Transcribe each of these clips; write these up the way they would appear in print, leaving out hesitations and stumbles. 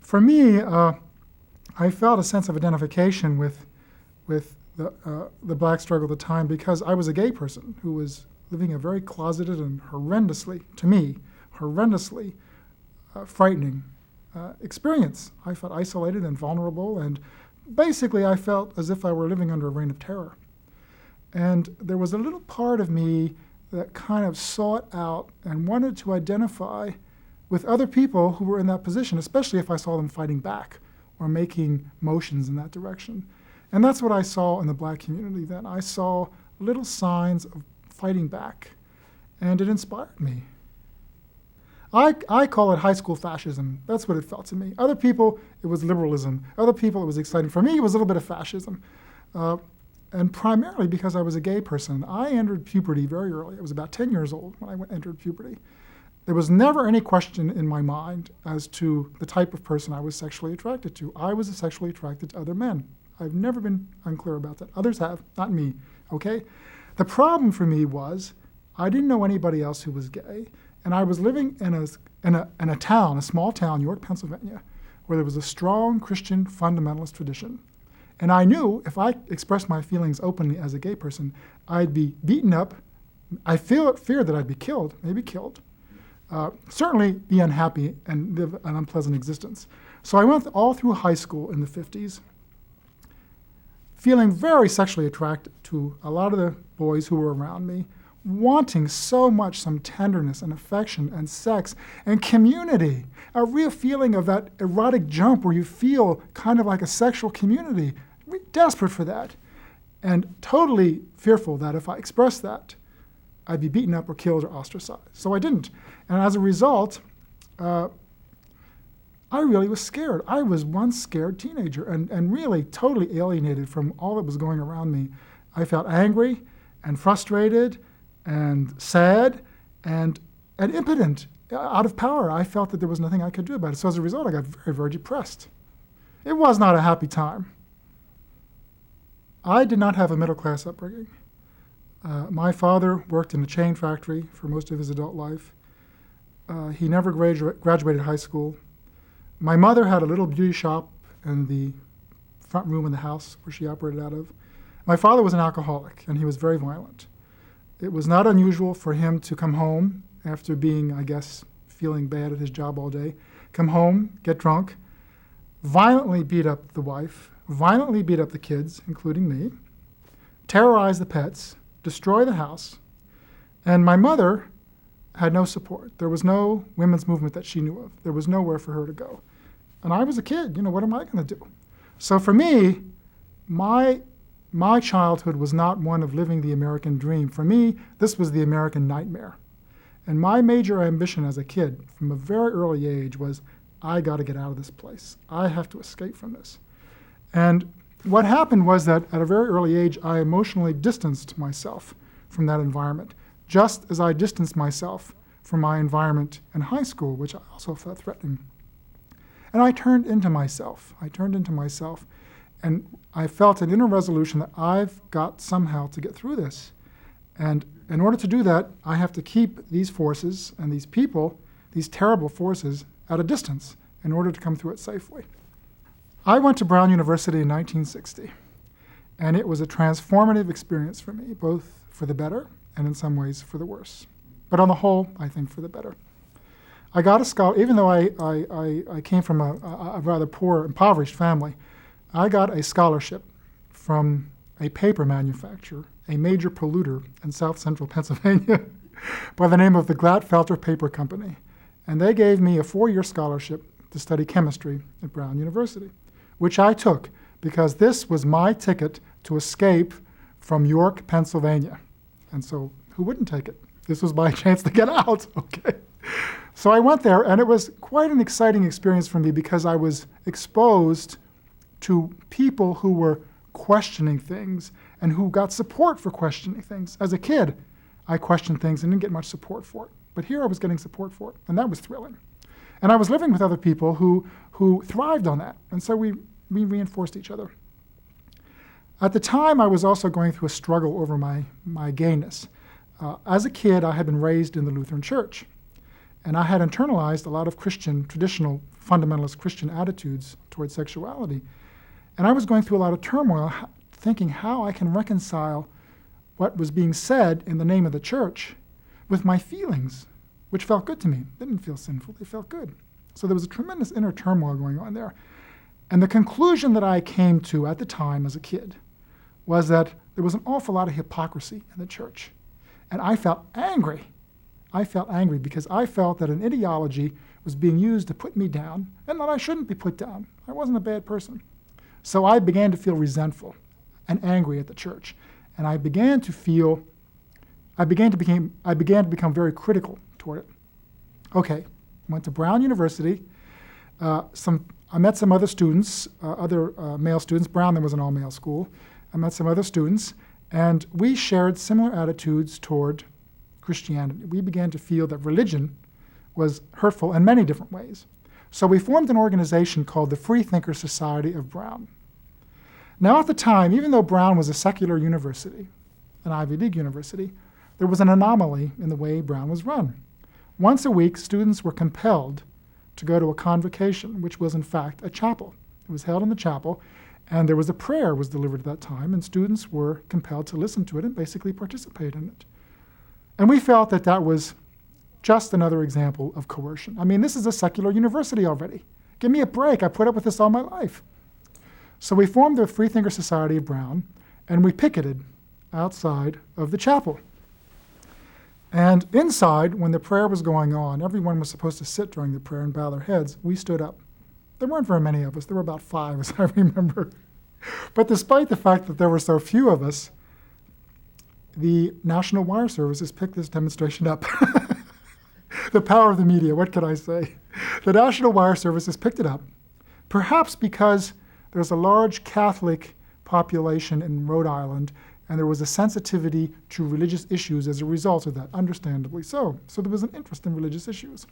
For me, I felt a sense of identification with the black struggle at the time because I was a gay person who was living a very closeted and horrendously, to me, horrendously frightening experience. I felt isolated and vulnerable, and basically I felt as if I were living under a reign of terror. And there was a little part of me that kind of sought out and wanted to identify with other people who were in that position, especially if I saw them fighting back or making motions in that direction. And that's what I saw in the black community then. I saw little signs of fighting back, and it inspired me. I call it high school fascism. That's what it felt to me. Other people, it was liberalism. Other people, it was exciting. For me, it was a little bit of fascism. And primarily because I was a gay person. I entered puberty very early. I was about 10 years old when I entered puberty. There was never any question in my mind as to the type of person I was sexually attracted to. I was sexually attracted to other men. I've never been unclear about that. Others have, not me, okay? The problem for me was I didn't know anybody else who was gay, and I was living in a town, a small town, York, Pennsylvania, where there was a strong Christian fundamentalist tradition. And I knew if I expressed my feelings openly as a gay person, I'd be beaten up. I feared that I'd be killed, maybe killed. Certainly be unhappy and live an unpleasant existence. So I went all through high school in the 50s, feeling very sexually attracted to a lot of the boys who were around me, wanting so much some tenderness and affection and sex and community, a real feeling of that erotic jump where you feel kind of like a sexual community, desperate for that, and totally fearful that if I expressed that, I'd be beaten up or killed or ostracized. So I didn't. And as a result, I really was scared. I was one scared teenager and really totally alienated from all that was going around me. I felt angry and frustrated and sad and impotent, out of power. I felt that there was nothing I could do about it. So as a result, I got very, very depressed. It was not a happy time. I did not have a middle-class upbringing. My father worked in a chain factory for most of his adult life. He never graduated high school. My mother had a little beauty shop in the front room in the house where she operated out of. My father was an alcoholic, and he was very violent. It was not unusual for him to come home after being, I guess, feeling bad at his job all day, come home, get drunk, violently beat up the wife, violently beat up the kids, including me, terrorize the pets, destroy the house, and my mother had no support. There was no women's movement that she knew of. There was nowhere for her to go. And I was a kid, what am I going to do? So for me, my childhood was not one of living the American dream. For me, this was the American nightmare. And my major ambition as a kid from a very early age was, I got to get out of this place. I have to escape from this. And what happened was that at a very early age, I emotionally distanced myself from that environment, just as I distanced myself from my environment in high school, which I also felt threatening. And I turned into myself. And I felt an inner resolution that I've got somehow to get through this. And in order to do that, I have to keep these forces and these people, these terrible forces, at a distance in order to come through it safely. I went to Brown University in 1960, and it was a transformative experience for me, both for the better and in some ways for the worse. But on the whole, I think for the better. I got a scholarship, even though I came from a rather poor, impoverished family, I got a scholarship from a paper manufacturer, a major polluter in south central Pennsylvania by the name of the Glatfelter Paper Company. And they gave me a 4-year scholarship to study chemistry at Brown University, which I took because this was my ticket to escape from York, Pennsylvania. And so who wouldn't take it? This was my chance to get out, okay? So I went there, and it was quite an exciting experience for me because I was exposed to people who were questioning things and who got support for questioning things. As a kid, I questioned things and didn't get much support for it. But here I was getting support for it, and that was thrilling. And I was living with other people who thrived on that, and so we reinforced each other. At the time, I was also going through a struggle over my gayness. As a kid, I had been raised in the Lutheran Church, And I had internalized a lot of traditional fundamentalist Christian attitudes towards sexuality. And I was going through a lot of turmoil, thinking how I can reconcile what was being said in the name of the church with my feelings, which felt good to me. They didn't feel sinful, they felt good. So there was a tremendous inner turmoil going on there. And the conclusion that I came to at the time as a kid was that there was an awful lot of hypocrisy in the church. And I felt angry. I felt angry because I felt that an ideology was being used to put me down and that I shouldn't be put down. I wasn't a bad person. So I began to feel resentful and angry at the church. And I began to become very critical toward it. Okay, went to Brown University. I met some other students, male students. Brown, there was an all-male school. I met some other students, and we shared similar attitudes toward Christianity. We began to feel that religion was hurtful in many different ways. So we formed an organization called the Freethinker Society of Brown. Now at the time, even though Brown was a secular university, an Ivy League university, there was an anomaly in the way Brown was run. Once a week, students were compelled to go to a convocation, which was in fact a chapel. It was held in the chapel, and there was a prayer was delivered at that time, and students were compelled to listen to it and basically participate in it. And we felt that that was just another example of coercion. I mean, this is a secular university already. Give me a break. I put up with this all my life. So we formed the Freethinker Society of Brown, and we picketed outside of the chapel. And inside, when the prayer was going on, everyone was supposed to sit during the prayer and bow their heads. We stood up. There weren't very many of us. There were about 5, as I remember. But despite the fact that there were so few of us, the National Wire Services picked this demonstration up. The power of the media, what could I say? The National Wire Services picked it up, perhaps because there's a large Catholic population in Rhode Island, and there was a sensitivity to religious issues as a result of that, understandably so. So there was an interest in religious issues.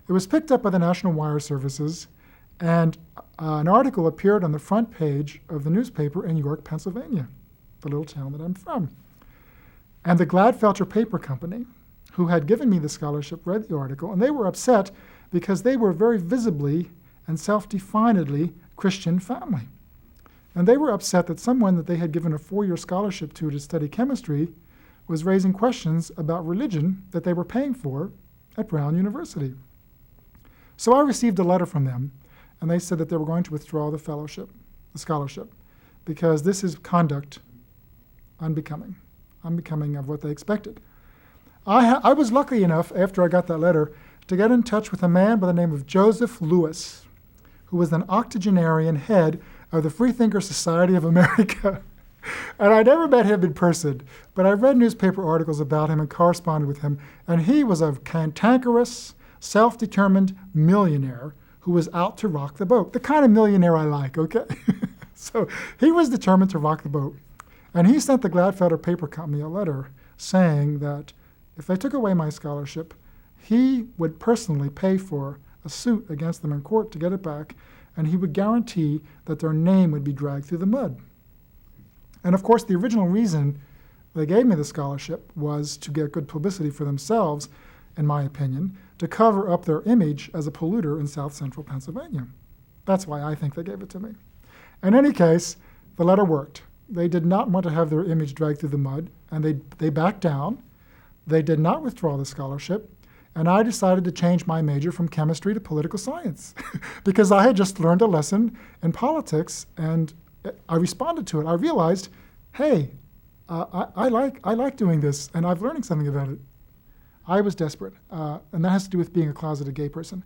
It was picked up by the National Wire Services, and an article appeared on the front page of the newspaper in York, Pennsylvania, the little town that I'm from. And the Gladfelter Paper Company, who had given me the scholarship, read the article, and they were upset because they were very visibly and self-definedly Christian family. And they were upset that someone that they had given a 4-year scholarship to study chemistry was raising questions about religion that they were paying for at Brown University. So I received a letter from them, and they said that they were going to withdraw the scholarship, because this is conduct unbecoming of what they expected. I was lucky enough, after I got that letter, to get in touch with a man by the name of Joseph Lewis, who was an octogenarian head of the Freethinker Society of America. And I never met him in person, but I read newspaper articles about him and corresponded with him, and he was a cantankerous, self-determined millionaire who was out to rock the boat. The kind of millionaire I like, okay? So he was determined to rock the boat. And he sent the Gladfelter Paper Company a letter saying that if they took away my scholarship, he would personally pay for a suit against them in court to get it back, and he would guarantee that their name would be dragged through the mud. And of course, the original reason they gave me the scholarship was to get good publicity for themselves, in my opinion, to cover up their image as a polluter in South Central Pennsylvania. That's why I think they gave it to me. In any case, the letter worked. They did not want to have their image dragged through the mud, and they backed down. They did not withdraw the scholarship, and I decided to change my major from chemistry to political science because I had just learned a lesson in politics, and I responded to it. I realized, hey, I like doing this, and I'm learning something about it. I was desperate, and that has to do with being a closeted gay person.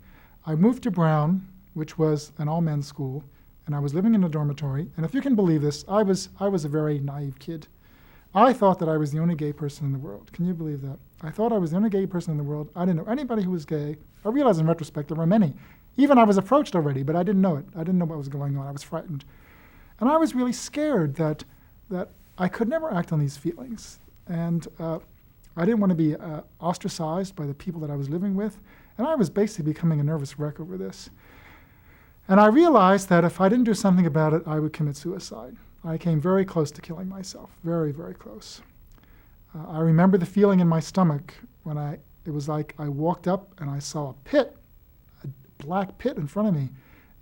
I moved to Brown, which was an all-men's school, and I was living in a dormitory. And if you can believe this, I was a very naive kid. I thought that I was the only gay person in the world. Can you believe that? I thought I was the only gay person in the world. I didn't know anybody who was gay. I realized in retrospect there were many. Even I was approached already, but I didn't know it. I didn't know what was going on. I was frightened. And I was really scared that I could never act on these feelings. And I didn't want to be ostracized by the people that I was living with. And I was basically becoming a nervous wreck over this. And I realized that if I didn't do something about it, I would commit suicide. I came very close to killing myself, very, very close. I remember the feeling in my stomach when It was like I walked up and I saw a pit, a black pit in front of me,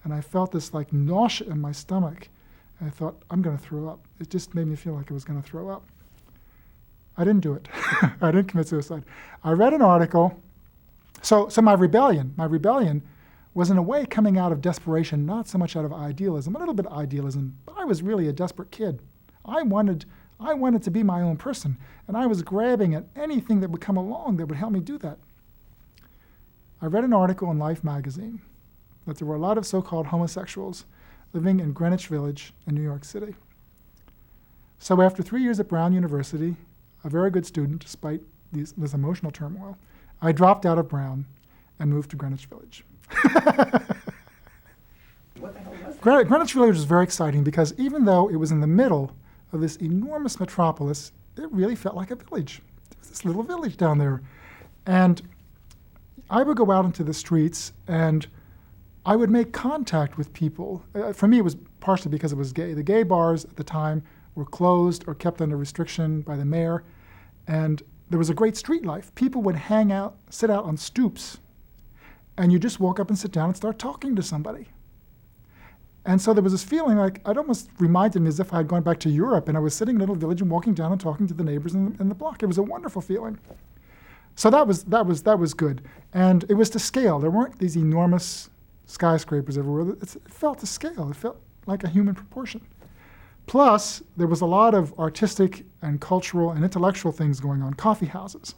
and I felt this like nausea in my stomach. And I thought, I'm going to throw up. It just made me feel like I was going to throw up. I didn't do it. I didn't commit suicide. I read an article. So my rebellion was in a way coming out of desperation, not so much out of idealism, a little bit of idealism, but I was really a desperate kid. I wanted to be my own person, and I was grabbing at anything that would come along that would help me do that. I read an article in Life magazine that there were a lot of so-called homosexuals living in Greenwich Village in New York City. So after 3 years at Brown University, a very good student despite this emotional turmoil, I dropped out of Brown and moved to Greenwich Village. What the hell was that? Greenwich Village was very exciting because even though it was in the middle of this enormous metropolis, it really felt like a village. There was this little village down there. And I would go out into the streets and I would make contact with people. For me, it was partially because it was gay. The gay bars at the time were closed or kept under restriction by the mayor. And there was a great street life. People would hang out, sit out on stoops, and you just walk up and sit down and start talking to somebody. And so there was this feeling like, it almost reminded me as if I had gone back to Europe and I was sitting in a little village and walking down and talking to the neighbors in the block. It was a wonderful feeling. So that was good. And it was to scale. There weren't these enormous skyscrapers everywhere. It felt to scale. It felt like a human proportion. Plus, there was a lot of artistic and cultural and intellectual things going on, coffee houses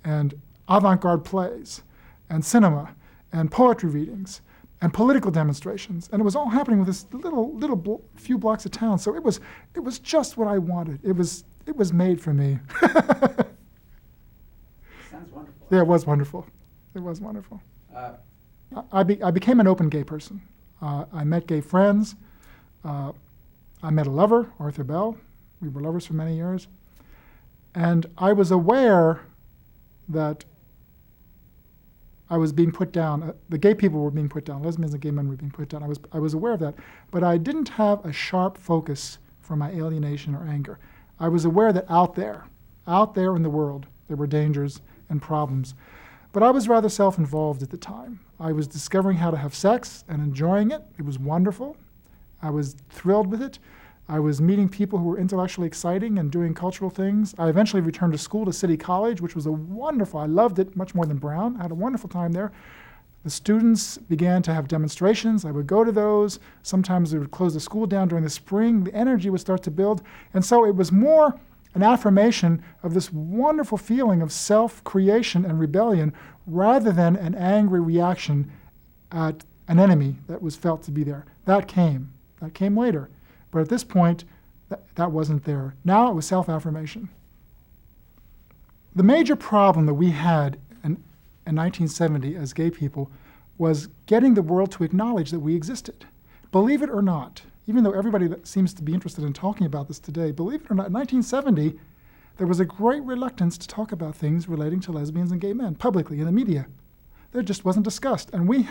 and avant-garde plays and cinema and poetry readings and political demonstrations. And it was all happening with this few blocks of town. So it was just what I wanted. It was made for me. Sounds wonderful. Yeah, it was wonderful. It was wonderful. I became an open gay person. I met gay friends. I met a lover, Arthur Bell. We were lovers for many years. And I was aware that I was being put down. The gay people were being put down. Lesbians and gay men were being put down. I was aware of that. But I didn't have a sharp focus for my alienation or anger. I was aware that out there in the world, there were dangers and problems. But I was rather self-involved at the time. I was discovering how to have sex and enjoying it. It was wonderful. I was thrilled with it. I was meeting people who were intellectually exciting and doing cultural things. I eventually returned to school to City College, which was I loved it much more than Brown. I had a wonderful time there. The students began to have demonstrations. I would go to those. Sometimes they would close the school down during the spring. The energy would start to build. And so it was more an affirmation of this wonderful feeling of self-creation and rebellion rather than an angry reaction at an enemy that was felt to be there. That came later. But at this point, that wasn't there. Now it was self-affirmation. The major problem that we had in 1970 as gay people was getting the world to acknowledge that we existed. Believe it or not, even though everybody that seems to be interested in talking about this today, believe it or not, in 1970, there was a great reluctance to talk about things relating to lesbians and gay men publicly in the media. That just wasn't discussed. And we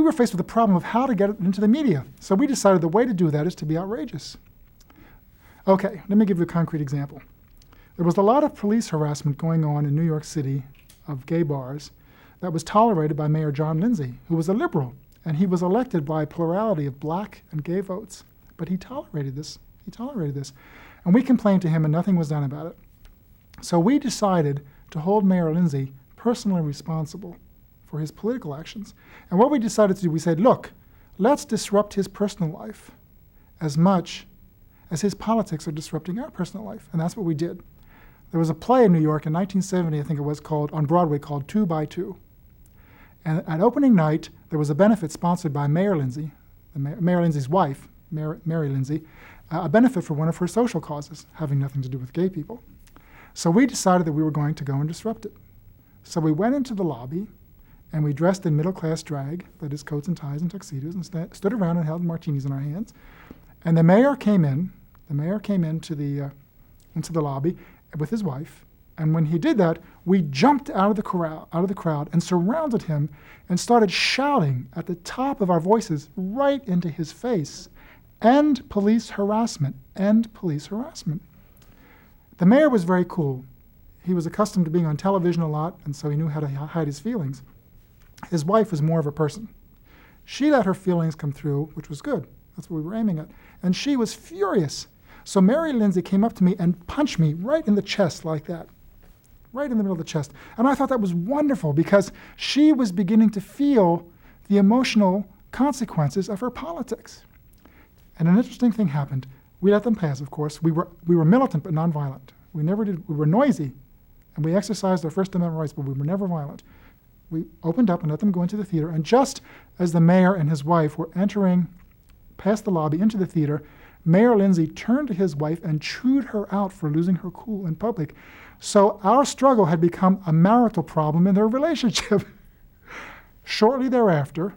were faced with the problem of how to get it into the media. So we decided the way to do that is to be outrageous. Okay, let me give you a concrete example. There was a lot of police harassment going on in New York City of gay bars that was tolerated by Mayor John Lindsay, who was a liberal, and he was elected by a plurality of black and gay votes. But he tolerated this. And we complained to him and nothing was done about it. So we decided to hold Mayor Lindsay personally responsible for his political actions. And what we decided to do, we said, look, let's disrupt his personal life as much as his politics are disrupting our personal life. And that's what we did. There was a play in New York in 1970, I think it was, on Broadway, called 2 by 2. And at opening night, there was a benefit sponsored by Mayor Lindsay, Mayor Lindsay's wife, Mary Lindsay, a benefit for one of her social causes, having nothing to do with gay people. So we decided that we were going to go and disrupt it. So we went into the lobby, and we dressed in middle-class drag, that is coats and ties and tuxedos, and stood around and held martinis in our hands. And the mayor came into the lobby with his wife. And when he did that, we jumped out of the crowd and surrounded him and started shouting at the top of our voices right into his face, "End police harassment, end police harassment." The mayor was very cool. he was accustomed to being on television a lot, and so he knew how to hide his feelings. His wife was more of a person. She let her feelings come through, which was good. That's what we were aiming at. And she was furious. So Mary Lindsay came up to me and punched me right in the chest like that, right in the middle of the chest. And I thought that was wonderful because she was beginning to feel the emotional consequences of her politics. And an interesting thing happened. We let them pass, of course. We were militant but nonviolent. We were noisy, and we exercised our First Amendment rights, but we were never violent. We opened up and let them go into the theater, and just as the mayor and his wife were entering past the lobby into the theater, Mayor Lindsay turned to his wife and chewed her out for losing her cool in public. So our struggle had become a marital problem in their relationship. Shortly thereafter,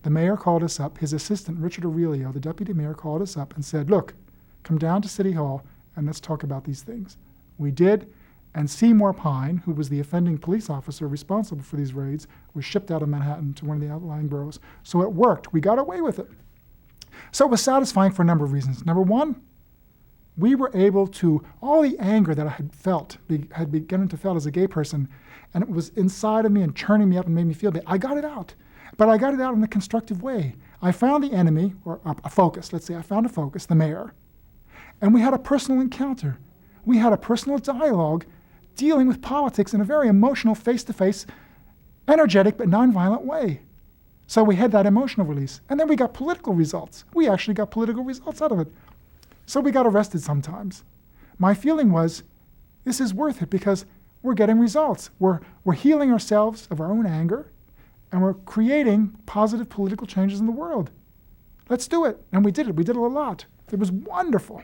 the mayor called us up. His assistant, Richard Aurelio, the deputy mayor, called us up and said, look, come down to City Hall and let's talk about these things. We did, and Seymour Pine, who was the offending police officer responsible for these raids, was shipped out of Manhattan to one of the outlying boroughs. So it worked. We got away with it. So it was satisfying for a number of reasons. Number one, we were able to, all the anger that I had felt, had begun to feel as a gay person, and it was inside of me and churning me up and made me feel bad. I got it out, but I got it out in a constructive way. I found the enemy, or a focus, let's say I found a focus, the mayor, and we had a personal encounter. We had a personal dialogue dealing with politics in a very emotional, face-to-face, energetic but nonviolent way. So we had that emotional release. And then we got political results. We actually got political results out of it. So we got arrested sometimes. My feeling was, this is worth it because we're getting results. We're healing ourselves of our own anger, and we're creating positive political changes in the world. Let's do it. And we did it. We did it a lot. It was wonderful.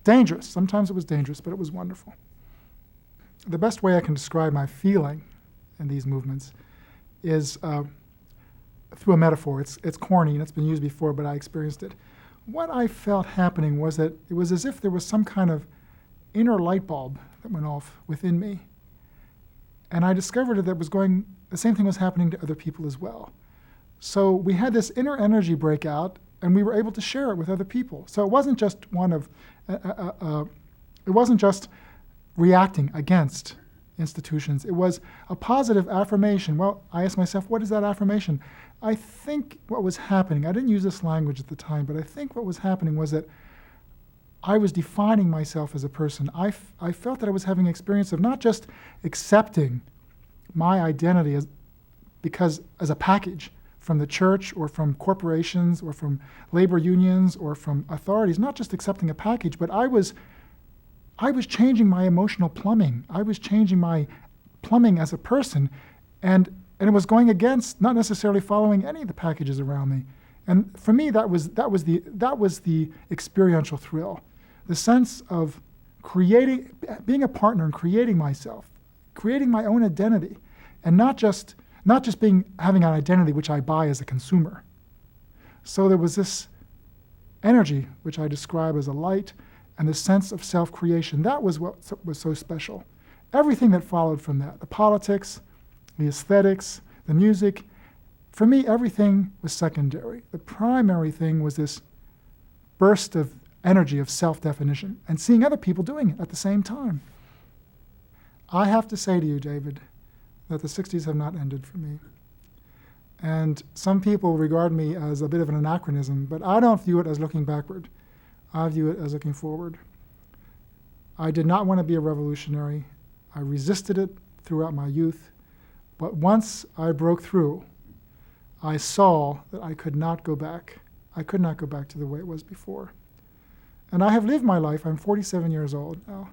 Dangerous. Sometimes it was dangerous, but it was wonderful. The best way I can describe my feeling in these movements is through a metaphor. It's corny and it's been used before, but I experienced it. What I felt happening was that it was as if there was some kind of inner light bulb that went off within me. And I discovered that the same thing was happening to other people as well. So we had this inner energy breakout, and we were able to share it with other people. So it wasn't just it wasn't just reacting against institutions. It was a positive affirmation. Well, I asked myself, what is that affirmation? I think what was happening, I didn't use this language at the time, but I think what was happening was that I was defining myself as a person. I felt that I was having an experience of not just accepting my identity as a package from the church or from corporations or from labor unions or from authorities, not just accepting a package, but I was changing my emotional plumbing. I was changing my plumbing as a person, and it was going against not necessarily following any of the packages around me. And for me, that was the experiential thrill, the sense of being a partner and creating myself, creating my own identity, and not just having an identity which I buy as a consumer. So there was this energy which I describe as a light, and the sense of self-creation. That was what was so special. Everything that followed from that, the politics, the aesthetics, the music, for me, everything was secondary. The primary thing was this burst of energy of self-definition and seeing other people doing it at the same time. I have to say to you, David, that the 60s have not ended for me. And some people regard me as a bit of an anachronism, but I don't view it as looking backward. I view it as looking forward. I did not want to be a revolutionary. I resisted it throughout my youth. But once I broke through, I saw that I could not go back. I could not go back to the way it was before. And I have lived my life. I'm 47 years old now.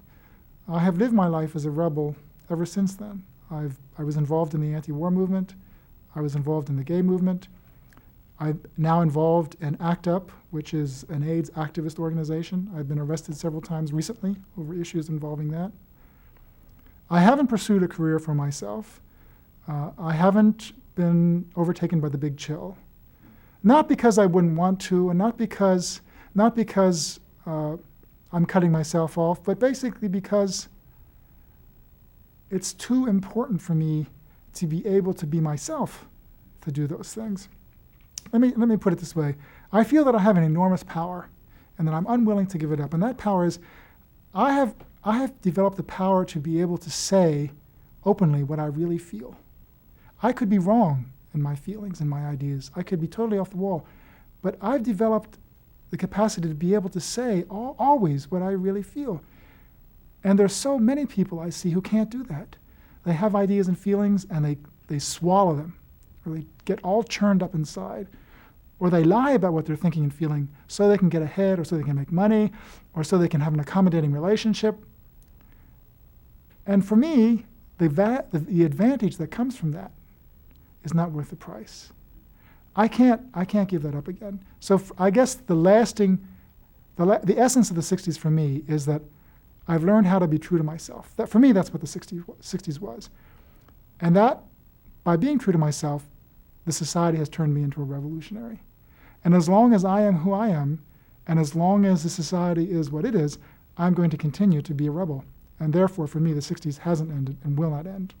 I have lived my life as a rebel ever since then. I was involved in the anti-war movement. I was involved in the gay movement. I'm now involved in ACT UP, which is an AIDS activist organization. I've been arrested several times recently over issues involving that. I haven't pursued a career for myself. I haven't been overtaken by the big chill. Not because I wouldn't want to, and not because I'm cutting myself off, but basically because it's too important for me to be able to be myself to do those things. Let me put it this way. I feel that I have an enormous power and that I'm unwilling to give it up. And that power is I I have developed the power to be able to say openly what I really feel. I could be wrong in my feelings and my ideas. I could be totally off the wall. But I've developed the capacity to be able to say always what I really feel. And there's so many people I see who can't do that. They have ideas and feelings and they swallow them, or they get all churned up inside, or they lie about what they're thinking and feeling so they can get ahead, or so they can make money, or so they can have an accommodating relationship. And for me, the advantage that comes from that is not worth the price. I can't give that up again. So I guess the essence of the 60s for me is that I've learned how to be true to myself. That for me, that's what the 60s was. And that, by being true to myself, the society has turned me into a revolutionary. And as long as I am who I am, and as long as the society is what it is, I'm going to continue to be a rebel. And therefore, for me, the 60s hasn't ended and will not end.